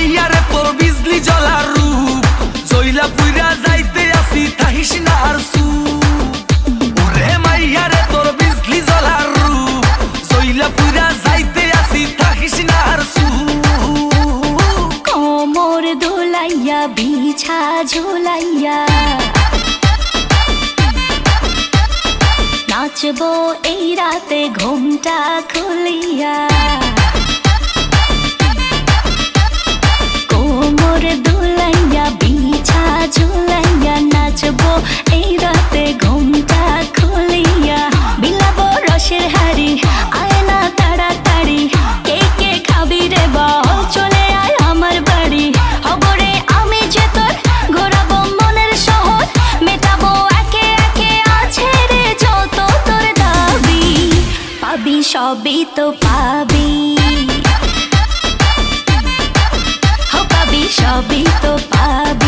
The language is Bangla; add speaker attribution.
Speaker 1: মাইয়ারে তোর বিজলি জ্বলার রূপ জইলা পুইরা যাইতে আসি তাহিস না আর সু ওরে মাইয়ারে তোর বিজলি জ্বলার রূপ জইলা পুইরা যাইতে আসি তাহিস না আর সু
Speaker 2: কোমর দোলাইয়া বিছা ঝোলাইয়া নাচবো এই রাতে ঘুমটা খুলিয়া কোমর দোলাইয়া বিছা ঝোলাইয়া নাচবো এই রাতে ঘুমটা খুলিয়া বিলাবো রসের হাড়ি আয় না তাড়াতাড়ি কে কে খাবি রে বল চলে আয় আমার বাড়ি হবরে আমি যে তোর ঘোরাবো মনের শহর মেটাবো একে একে আছে রে যত তোর দাবি পাবি সবই তো পাবি পাবি সবই তো পাবি